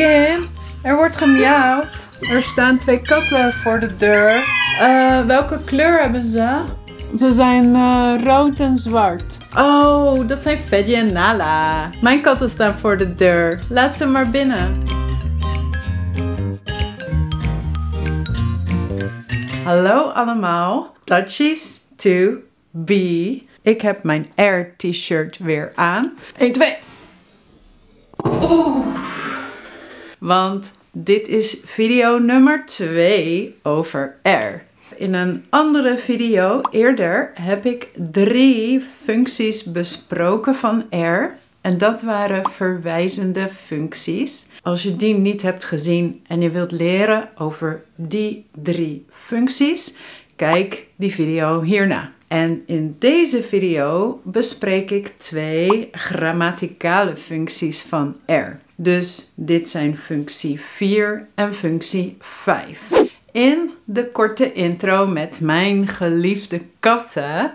Kim, er wordt gemiauwd. Er staan 2 katten voor de deur. Welke kleur hebben ze? Ze zijn rood en zwart. Oh, dat zijn Veggie en Nala. Mijn katten staan voor de deur. Laat ze maar binnen. Hallo allemaal. Touchies to be. Ik heb mijn Air t-shirt weer aan. 1, 2. Oeh. Want dit is video nummer 2 over Air. In een andere video eerder heb ik 3 functies besproken van Air. En dat waren verwijzende functies. Als je die niet hebt gezien en je wilt leren over die 3 functies, kijk die video hierna. En in deze video bespreek ik 2 grammaticale functies van Air. Dus dit zijn functie 4 en functie 5. In de korte intro met mijn geliefde katten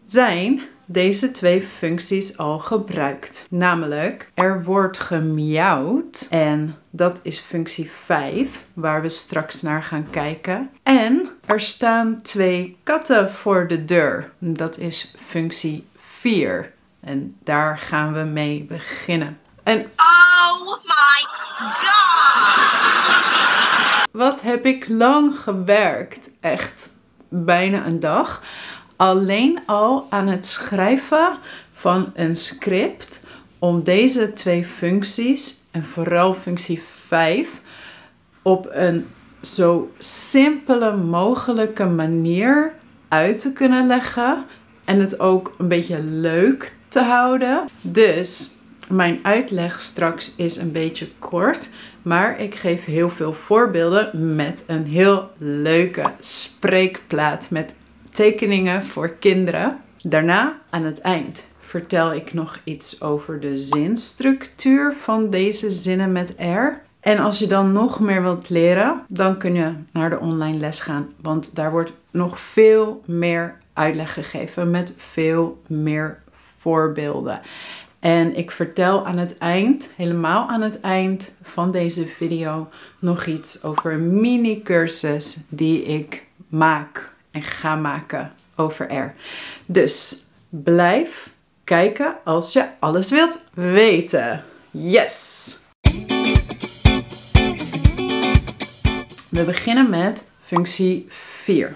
zijn deze 2 functies al gebruikt. Namelijk, er wordt gemiauwd en dat is functie 5, waar we straks naar gaan kijken. En er staan 2 katten voor de deur. Dat is functie 4 en daar gaan we mee beginnen. En oh my god! Wat heb ik lang gewerkt, echt bijna een dag. Alleen al aan het schrijven van een script om deze 2 functies en vooral functie 5 op een zo simpele mogelijke manier uit te kunnen leggen en het ook een beetje leuk te houden. Dus mijn uitleg straks is een beetje kort, maar ik geef heel veel voorbeelden met een heel leuke spreekplaat met tekeningen voor kinderen. Daarna, aan het eind, vertel ik nog iets over de zinstructuur van deze zinnen met Air. En als je dan nog meer wilt leren, dan kun je naar de online les gaan. Want daar wordt nog veel meer uitleg gegeven met veel meer voorbeelden. En ik vertel aan het eind, helemaal aan het eind van deze video, nog iets over een mini cursus die ik maak en ga maken over Air. Dus blijf kijken als je alles wilt weten. Yes! We beginnen met functie 4.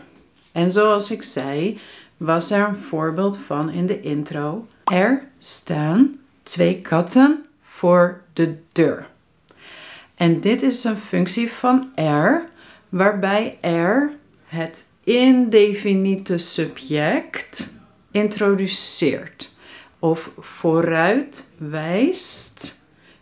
En zoals ik zei, was er een voorbeeld van in de intro. Er staan 2 katten voor de deur. En dit is een functie van Air, waarbij Air het indefiniete subject introduceert of vooruit wijst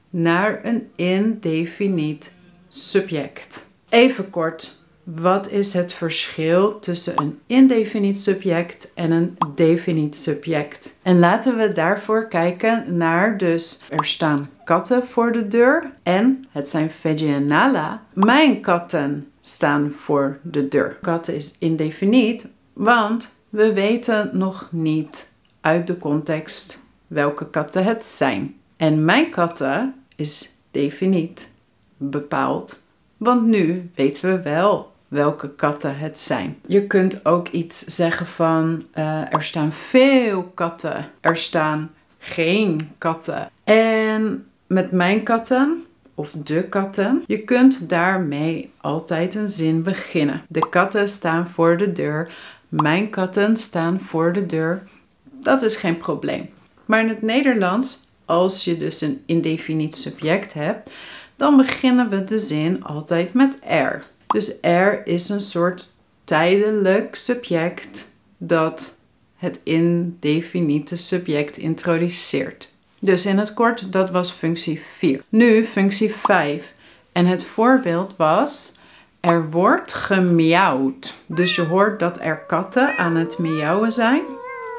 naar een indefiniet subject. Even kort, wat is het verschil tussen een indefiniet subject en een definiet subject? En laten we daarvoor kijken naar dus er staan katten voor de deur en het zijn Veggie en Nala. Mijn katten staan voor de deur. Katten is indefiniet, want we weten nog niet uit de context welke katten het zijn. En mijn katten is definiet bepaald, want nu weten we wel welke katten het zijn. Je kunt ook iets zeggen van er staan veel katten, er staan geen katten. En met mijn katten of de katten, je kunt daarmee altijd een zin beginnen. De katten staan voor de deur, mijn katten staan voor de deur. Dat is geen probleem. Maar in het Nederlands, als je dus een indefiniet subject hebt, dan beginnen we de zin altijd met er. Dus er is een soort tijdelijk subject dat het indefiniete subject introduceert. Dus in het kort, dat was functie 4. Nu functie 5. En het voorbeeld was, er wordt gemiauwd. Dus je hoort dat er katten aan het miauwen zijn.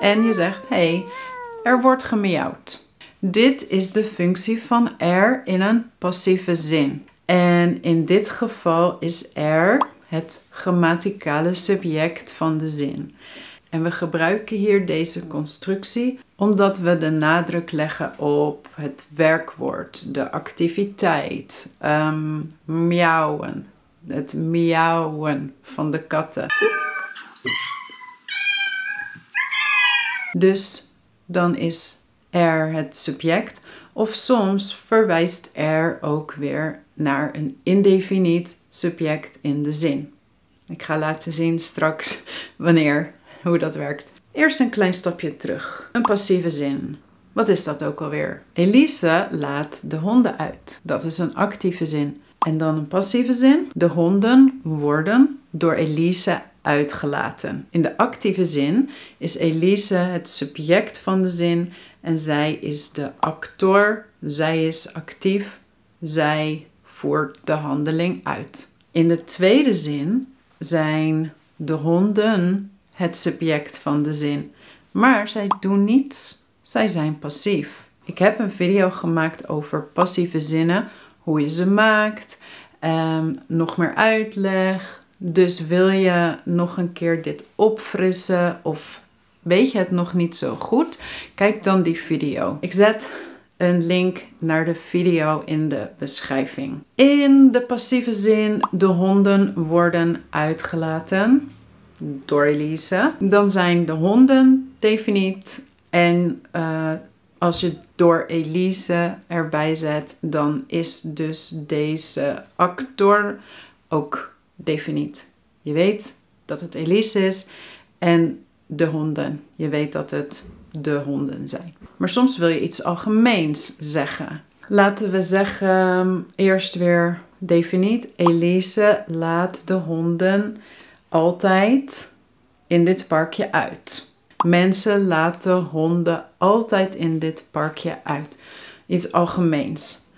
En je zegt, hey, er wordt gemiauwd. Dit is de functie van er in een passieve zin. En in dit geval is er het grammaticale subject van de zin. En we gebruiken hier deze constructie Omdat we de nadruk leggen op het werkwoord, de activiteit, miauwen, het miauwen van de katten. Dus dan is er het subject of soms verwijst er ook weer naar een indefiniet subject in de zin. Ik ga laten zien straks hoe dat werkt. Eerst een klein stapje terug. Een passieve zin. Wat is dat ook alweer? Elise laat de honden uit. Dat is een actieve zin. En dan een passieve zin. De honden worden door Elise uitgelaten. In de actieve zin is Elise het subject van de zin en zij is de actor. Zij is actief. Zij voert de handeling uit. In de tweede zin zijn de honden het subject van de zin. Maar zij doen niets. Zij zijn passief. Ik heb een video gemaakt over passieve zinnen. Hoe je ze maakt. Nog meer uitleg. Dus wil je nog een keer dit opfrissen of weet je het nog niet zo goed? Kijk dan die video. Ik zet een link naar de video in de beschrijving. In de passieve zin, de honden worden uitgelaten door Elise. Dan zijn de honden definiet en als je door Elise erbij zet, dan is dus deze actor ook definiet. Je weet dat het Elise is en de honden. Je weet dat het de honden zijn. Maar soms wil je iets algemeens zeggen. Laten we zeggen, eerst weer definiet. Elise laat de honden altijd in dit parkje uit. Mensen laten honden altijd in dit parkje uit. Iets algemeens.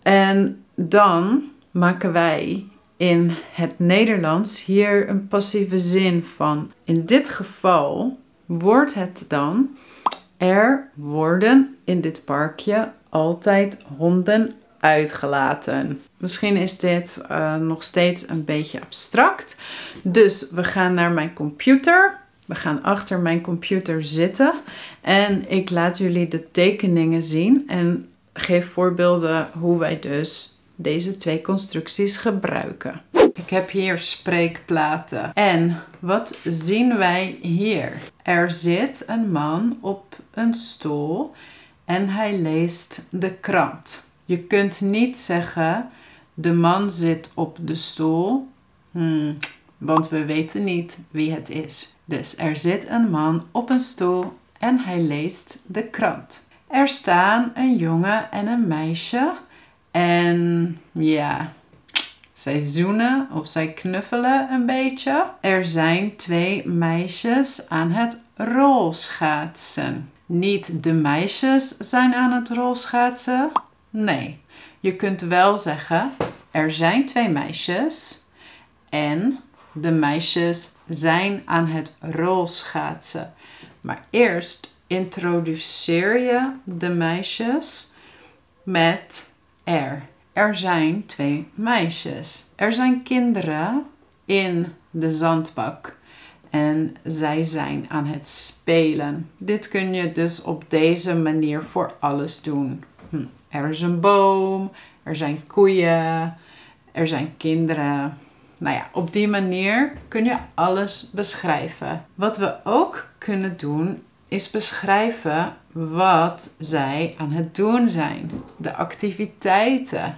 En dan maken wij in het Nederlands hier een passieve zin van. In dit geval wordt het dan: er worden in dit parkje altijd honden uitgelaten. Misschien is dit nog steeds een beetje abstract. Dus we gaan naar mijn computer. We gaan achter mijn computer zitten. En ik laat jullie de tekeningen zien. En geef voorbeelden hoe wij dus deze twee constructies gebruiken. Ik heb hier spreekplaten. En wat zien wij hier? Er zit een man op een stoel en hij leest de krant. Je kunt niet zeggen, de man zit op de stoel, want we weten niet wie het is. Dus er zit een man op een stoel en hij leest de krant. Er staan een jongen en een meisje en ja, zij zoenen of zij knuffelen een beetje. Er zijn twee meisjes aan het rolschaatsen. Niet de meisjes zijn aan het rolschaatsen. Nee, je kunt wel zeggen, er zijn twee meisjes en de meisjes zijn aan het rolschaatsen. Maar eerst introduceer je de meisjes met er. Er zijn twee meisjes. Er zijn kinderen in de zandbak. En zij zijn aan het spelen. Dit kun je dus op deze manier voor alles doen. Er is een boom. Er zijn koeien. Er zijn kinderen. Nou ja, op die manier kun je alles beschrijven. Wat we ook kunnen doen is beschrijven wat zij aan het doen zijn. De activiteiten.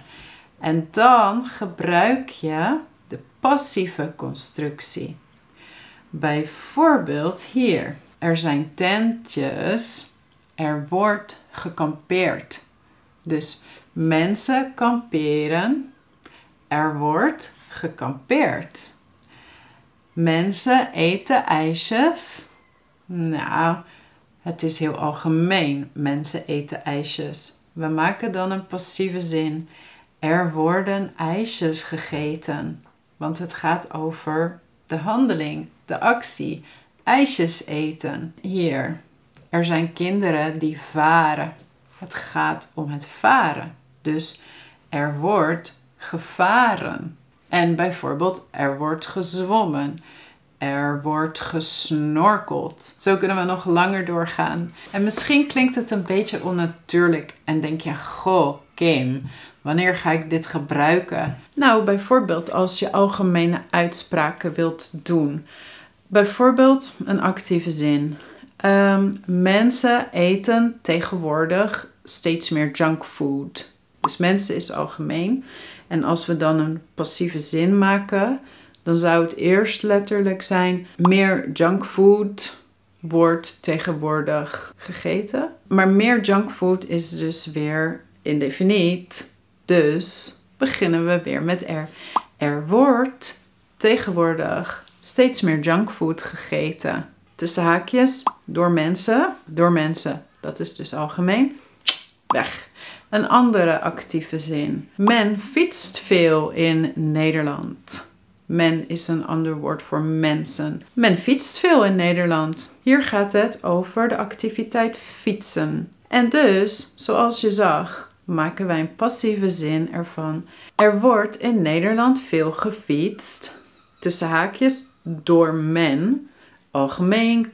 En dan gebruik je de passieve constructie. Bijvoorbeeld hier. Er zijn tentjes. Er wordt gekampeerd. Dus mensen kamperen. Er wordt gekampeerd. Mensen eten ijsjes. Nou, het is heel algemeen. Mensen eten ijsjes. We maken dan een passieve zin. Er worden ijsjes gegeten. Want het gaat over de handeling, de actie. Ijsjes eten. Hier. Er zijn kinderen die varen. Het gaat om het varen. Dus er wordt gevaren. En bijvoorbeeld er wordt gezwommen. Er wordt gesnorkeld. Zo kunnen we nog langer doorgaan. En misschien klinkt het een beetje onnatuurlijk en denk je, goh, Kim, wanneer ga ik dit gebruiken? Nou, bijvoorbeeld als je algemene uitspraken wilt doen. Bijvoorbeeld een actieve zin. Mensen eten tegenwoordig steeds meer junkfood. Dus mensen is algemeen. En als we dan een passieve zin maken, dan zou het eerst letterlijk zijn: meer junkfood wordt tegenwoordig gegeten. Maar meer junkfood is dus weer indefiniet. Dus beginnen we weer met er. Er wordt tegenwoordig steeds meer junkfood gegeten. Tussen haakjes, door mensen. Door mensen, dat is dus algemeen. Weg. Een andere actieve zin. Men fietst veel in Nederland. Men is een ander woord voor mensen. Men fietst veel in Nederland. Hier gaat het over de activiteit fietsen. En dus, zoals je zag, maken wij een passieve zin ervan. Er wordt in Nederland veel gefietst. Tussen haakjes, door men. Algemeen,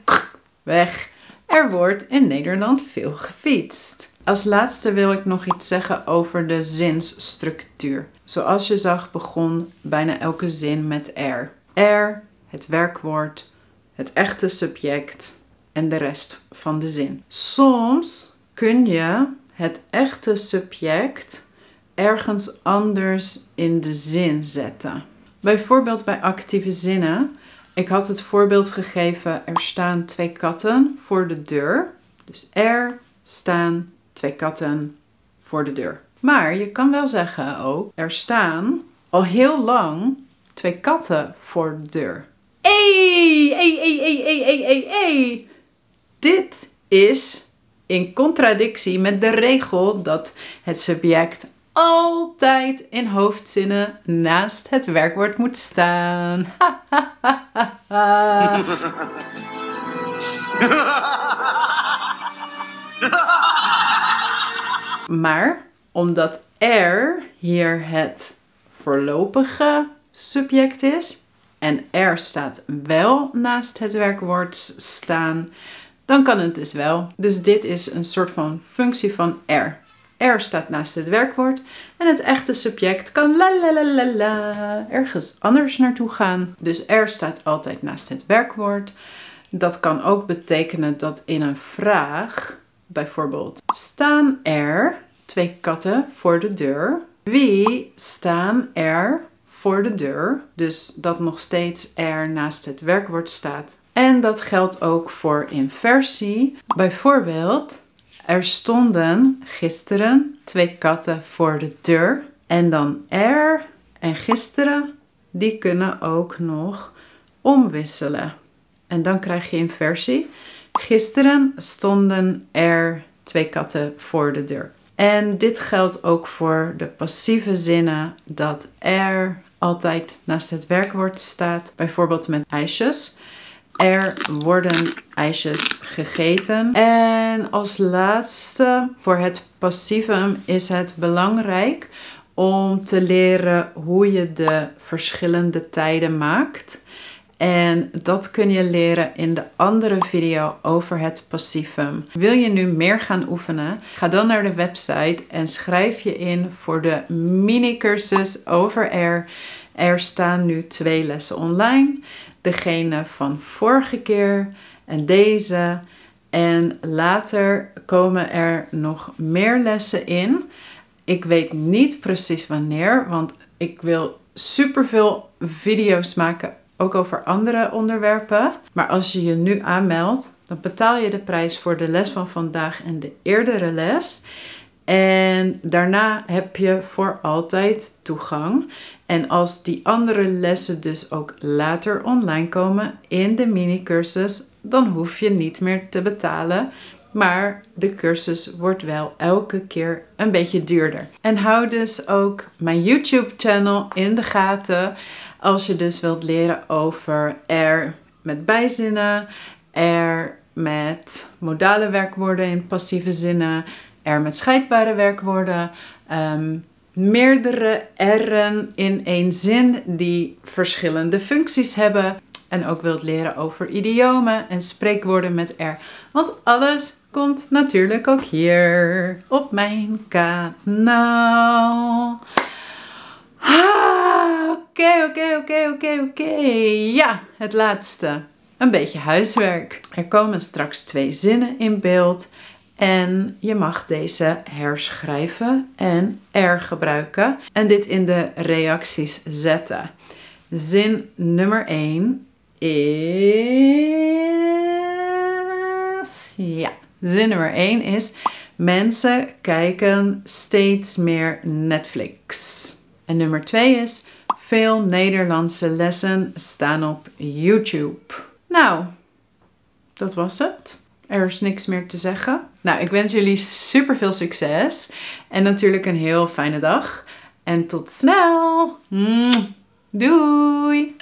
weg. Er wordt in Nederland veel gefietst. Als laatste wil ik nog iets zeggen over de zinsstructuur. Zoals je zag begon bijna elke zin met er. Er, het werkwoord, het echte subject en de rest van de zin. Soms kun je het echte subject ergens anders in de zin zetten. Bijvoorbeeld bij actieve zinnen. Ik had het voorbeeld gegeven, er staan 2 katten voor de deur. Dus er staan 2 katten voor de deur. Maar je kan wel zeggen ook, er staan al heel lang 2 katten voor de deur. Hey. Dit is in contradictie met de regel dat het subject altijd in hoofdzinnen naast het werkwoord moet staan. Maar omdat er hier het voorlopige subject is en er staat wel naast het werkwoord staan, dan kan het dus wel. Dus dit is een soort van functie van er. Er staat naast het werkwoord en het echte subject kan ergens anders naartoe gaan. Dus er staat altijd naast het werkwoord. Dat kan ook betekenen dat in een vraag, bijvoorbeeld, staan er 2 katten voor de deur? Wie staan er voor de deur? Dus dat nog steeds er naast het werkwoord staat. En dat geldt ook voor inversie. Bijvoorbeeld, er stonden gisteren 2 katten voor de deur. En dan er en gisteren, die kunnen ook nog omwisselen. En dan krijg je inversie. Gisteren stonden er 2 katten voor de deur. En dit geldt ook voor de passieve zinnen dat er altijd naast het werkwoord staat. Bijvoorbeeld met ijsjes. Er worden ijsjes gegeten. En als laatste, voor het passievum is het belangrijk om te leren hoe je de verschillende tijden maakt. En dat kun je leren in de andere video over het passievum. Wil je nu meer gaan oefenen? Ga dan naar de website en schrijf je in voor de mini-cursus over er. Er staan nu 2 lessen online. Degene van vorige keer en deze. En later komen er nog meer lessen in. Ik weet niet precies wanneer, want ik wil superveel video's maken, ook over andere onderwerpen. Maar als je je nu aanmeldt, dan betaal je de prijs voor de les van vandaag en de eerdere les. En daarna heb je voor altijd toegang. En als die andere lessen dus ook later online komen in de mini-cursus, dan hoef je niet meer te betalen. Maar de cursus wordt wel elke keer een beetje duurder. En hou dus ook mijn YouTube-channel in de gaten als je dus wilt leren over er met bijzinnen, er met modale werkwoorden in passieve zinnen, er met scheidbare werkwoorden, meerdere er'en in één zin die verschillende functies hebben. en ook wilt leren over idiomen en spreekwoorden met R. Want alles komt natuurlijk ook hier op mijn kanaal. Oké. Ja, het laatste. Een beetje huiswerk. Er komen straks 2 zinnen in beeld. En je mag deze herschrijven en R gebruiken. En dit in de reacties zetten. Zin nummer 1 is... Ja, zin nummer 1 is... Mensen kijken steeds meer Netflix. En nummer 2 is... Veel Nederlandse lessen staan op YouTube. Nou, dat was het. Er is niks meer te zeggen. Nou, ik wens jullie super veel succes. En natuurlijk een heel fijne dag. En tot snel. Doei!